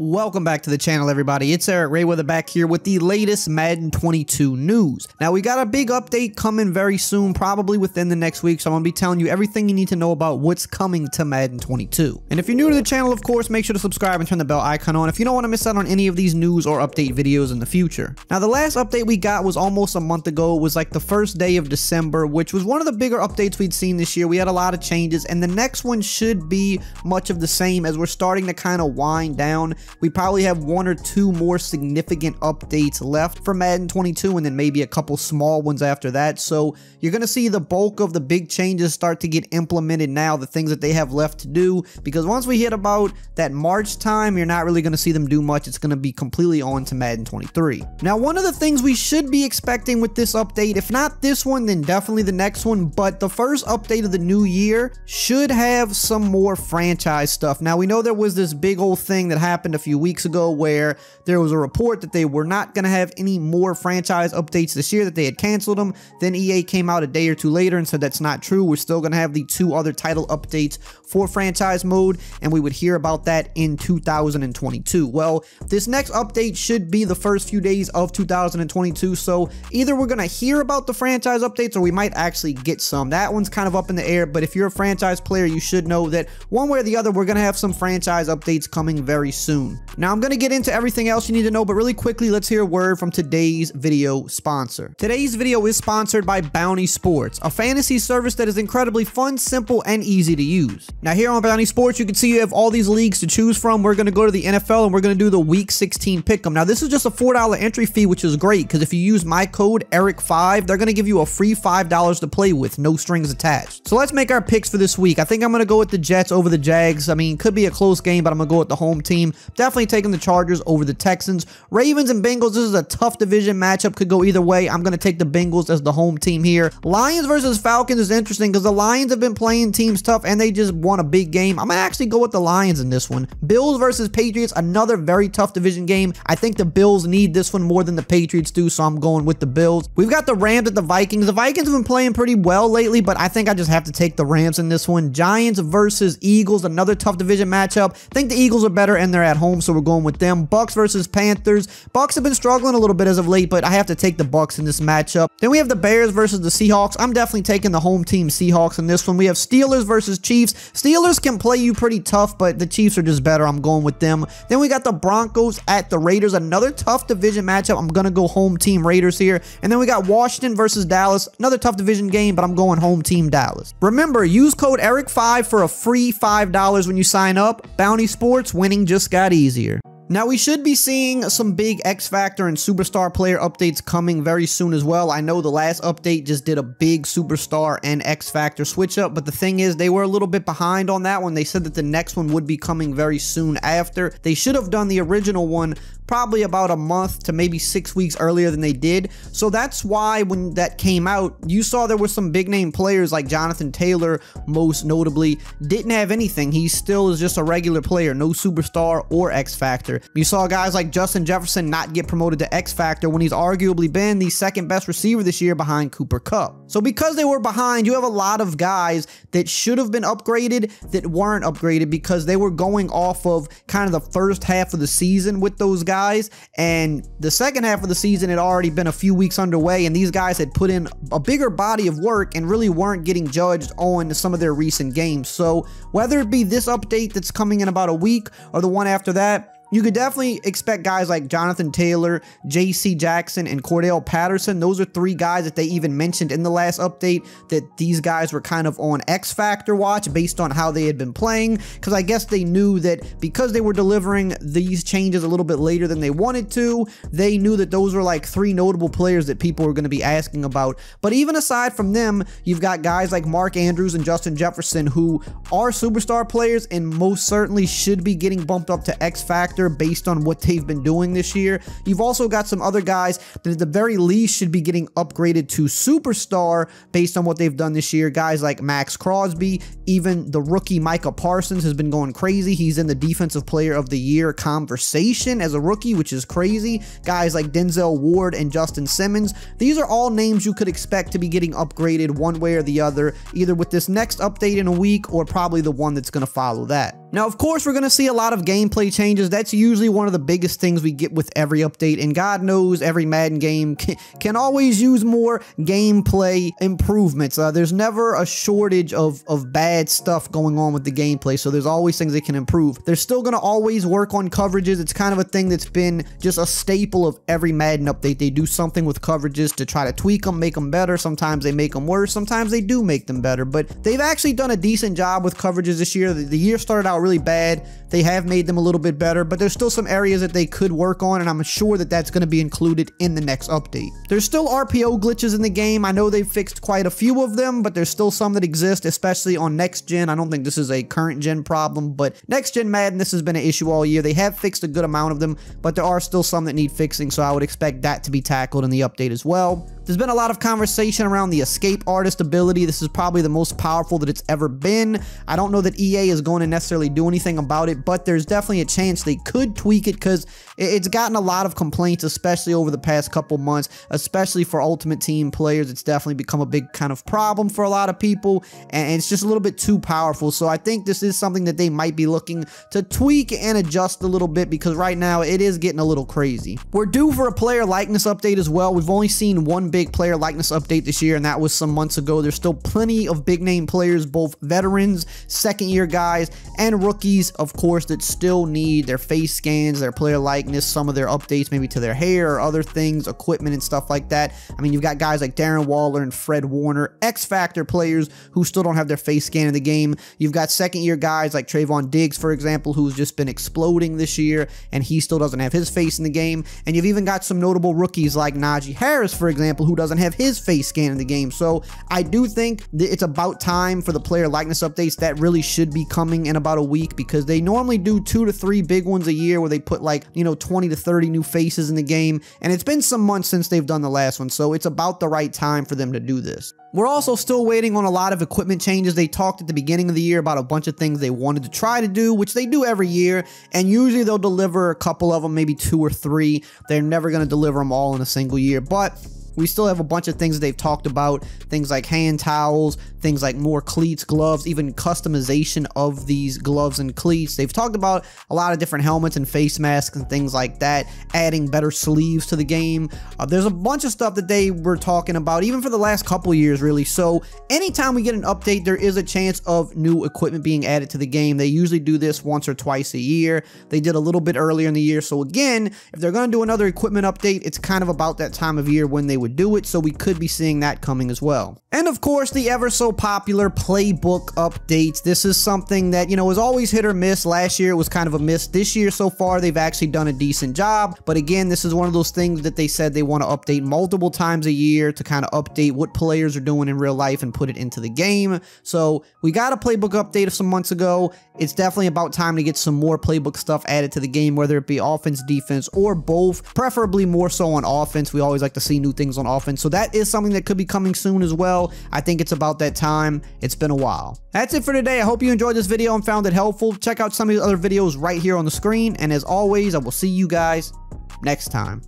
Welcome back to the channel, everybody. It's EricRayweather back here with the latest Madden 22 news. Now, we got a big update coming very soon, probably within the next week, so I'm going to be telling you everything you need to know about what's coming to Madden 22. And if you're new to the channel, of course, make sure to subscribe and turn the bell icon on if you don't want to miss out on any of these news or update videos in the future. Now, the last update we got was almost a month ago. It was like the first day of December, which was one of the bigger updates we'd seen this year. We had a lot of changes, and the next one should be much of the same as we're starting to kind of wind down. We probably have one or two more significant updates left for Madden 22 and then maybe a couple small ones after that. So you're going to see the bulk of the big changes start to get implemented now, the things that they have left to do, because once we hit about that March time, you're not really going to see them do much. It's going to be completely on to Madden 23. Now, one of the things we should be expecting with this update, if not this one, then definitely the next one, but the first update of the new year should have some more franchise stuff. Now, we know there was this big old thing that happened a few weeks ago where there was a report that they were not going to have any more franchise updates this year, that they had canceled them. Then EA came out a day or two later and said that's not true. We're still going to have the two other title updates for franchise mode, and we would hear about that in 2022. Well, this next update should be the first few days of 2022, so either we're going to hear about the franchise updates or we might actually get some. That one's kind of up in the air, but if you're a franchise player, you should know that one way or the other, we're going to have some franchise updates coming very soon. Now, I'm going to get into everything else you need to know, but really quickly, let's hear a word from today's video sponsor. Today's video is sponsored by Bounty Sports, a fantasy service that is incredibly fun, simple, and easy to use. Now, here on Bounty Sports, you can see you have all these leagues to choose from. We're going to go to the NFL, and we're going to do the Week 16 pick'em. Now, this is just a $4 entry fee, which is great, because if you use my code ERIC5, they're going to give you a free $5 to play with, no strings attached. So let's make our picks for this week. I think I'm going to go with the Jets over the Jags. I mean, could be a close game, but I'm going to go with the home team. Definitely taking the Chargers over the Texans. Ravens and Bengals, this is a tough division matchup, could go either way. I'm going to take the Bengals as the home team here. Lions versus Falcons is interesting because the Lions have been playing teams tough and they just won a big game. I'm going to actually go with the Lions in this one. Bills versus Patriots, another very tough division game. I think the Bills need this one more than the Patriots do, so I'm going with the Bills. We've got the Rams at the Vikings. The Vikings have been playing pretty well lately, but I think I just have to take the Rams in this one. Giants versus Eagles, another tough division matchup. I think the Eagles are better and they're at home, so we're going with them. Bucks versus Panthers. Bucks have been struggling a little bit as of late, but I have to take the Bucks in this matchup. Then we have the Bears versus the Seahawks. I'm definitely taking the home team Seahawks in this one. We have Steelers versus Chiefs. Steelers can play you pretty tough, but the Chiefs are just better. I'm going with them. Then we got the Broncos at the Raiders. Another tough division matchup. I'm going to go home team Raiders here. And then we got Washington versus Dallas. Another tough division game, but I'm going home team Dallas. Remember, use code ERIC5 for a free $5 when you sign up. Bounty Sports, winning just got easier. Now, we should be seeing some big X Factor and Superstar player updates coming very soon as well. I know the last update just did a big Superstar and X Factor switch up, but the thing is, they were a little bit behind on that one. They said that the next one would be coming very soon after. They should have done the original one probably about a month to maybe 6 weeks earlier than they did. So that's why when that came out, you saw there were some big name players like Jonathan Taylor, most notably, didn't have anything. He still is just a regular player, no Superstar or X Factor. You saw guys like Justin Jefferson not get promoted to X Factor when he's arguably been the second best receiver this year behind Cooper Kupp. So because they were behind, you have a lot of guys that should have been upgraded that weren't upgraded because they were going off of kind of the first half of the season with those guys. And the second half of the season had already been a few weeks underway, and these guys had put in a bigger body of work and really weren't getting judged on some of their recent games. So whether it be this update that's coming in about a week or the one after that, you could definitely expect guys like Jonathan Taylor, J.C. Jackson, and Cordell Patterson. Those are three guys that they even mentioned in the last update that these guys were kind of on X Factor watch based on how they had been playing, because I guess they knew that because they were delivering these changes a little bit later than they wanted to, they knew that those were like three notable players that people were going to be asking about. But even aside from them, you've got guys like Mark Andrews and Justin Jefferson who are Superstar players and most certainly should be getting bumped up to X Factor based on what they've been doing this year. You've also got some other guys that at the very least should be getting upgraded to Superstar based on what they've done this year. Guys like Max Crosby, even the rookie Micah Parsons has been going crazy. He's in the Defensive Player of the Year conversation as a rookie, which is crazy. Guys like Denzel Ward and Justin Simmons. These are all names you could expect to be getting upgraded one way or the other, either with this next update in a week or probably the one that's going to follow that. Now, of course, we're going to see a lot of gameplay changes. That's that's usually one of the biggest things we get with every update, and God knows every Madden game can always use more gameplay improvements. There's never a shortage of bad stuff going on with the gameplay, so there's always things they can improve. They're still going to always work on coverages. It's kind of a thing that's been just a staple of every Madden update. They do something with coverages to try to tweak them, make them better. Sometimes they make them worse. Sometimes they do make them better, but they've actually done a decent job with coverages this year. The year started out really bad. They have made them a little bit better, but there's still some areas that they could work on, and I'm sure that that's going to be included in the next update. There's still RPO glitches in the game. I know they've fixed quite a few of them, but there's still some that exist, especially on next gen. I don't think this is a current gen problem, but next gen Madden, this has been an issue all year. They have fixed a good amount of them, but there are still some that need fixing, so I would expect that to be tackled in the update as well. There's been a lot of conversation around the escape artist ability. This is probably the most powerful that it's ever been. I don't know that EA is going to necessarily do anything about it, but there's definitely a chance they could tweak it because it's gotten a lot of complaints, especially over the past couple months, especially for Ultimate Team players. It's definitely become a big kind of problem for a lot of people, and it's just a little bit too powerful. So I think this is something that they might be looking to tweak and adjust a little bit, because right now it is getting a little crazy. We're due for a player likeness update as well. We've only seen one big player likeness update this year, and that was some months ago. There's still plenty of big name players, both veterans, second year guys, and rookies, of course, that still need their face scans, their player likeness, some of their updates maybe to their hair or other things, equipment and stuff like that. I mean, you've got guys like Darren Waller and Fred Warner, X Factor players who still don't have their face scan in the game. You've got second year guys like Trayvon Diggs, for example, who's just been exploding this year, and he still doesn't have his face in the game. And you've even got some notable rookies like Najee Harris, for example, who doesn't have his face scan in the game. So I do think that it's about time for the player likeness updates. That really should be coming in about a week, because they normally do 2 to 3 big ones a year where they put, like, you know, 20 to 30 new faces in the game, and it's been some months since they've done the last one, so it's about the right time for them to do this. We're also still waiting on a lot of equipment changes. They talked at the beginning of the year about a bunch of things they wanted to try to do, which they do every year, and usually they'll deliver a couple of them, maybe 2 or 3. They're never going to deliver them all in a single year, but we still have a bunch of things they've talked about, things like hand towels, things like more cleats, gloves, even customization of these gloves and cleats. They've talked about a lot of different helmets and face masks and things like that, adding better sleeves to the game. There's a bunch of stuff that they were talking about, even for the last couple years, really. So anytime we get an update, there is a chance of new equipment being added to the game. They usually do this once or twice a year. They did a little bit earlier in the year. So again, if they're going to do another equipment update, it's kind of about that time of year when they would do it, so we could be seeing that coming as well. And of course, the ever so popular playbook updates. This is something that, you know, is always hit or miss. Last year it was kind of a miss. This year so far they've actually done a decent job, but again, this is one of those things that they said they want to update multiple times a year to kind of update what players are doing in real life and put it into the game. So we got a playbook update of some months ago. It's definitely about time to get some more playbook stuff added to the game, whether it be offense, defense, or both, preferably more so on offense. We always like to see new things on offense, so that is something that could be coming soon as well. I think it's about that time. It's been a while. That's it for today. I hope you enjoyed this video and found it helpful. Check out some of the other videos right here on the screen, and as always, I will see you guys next time.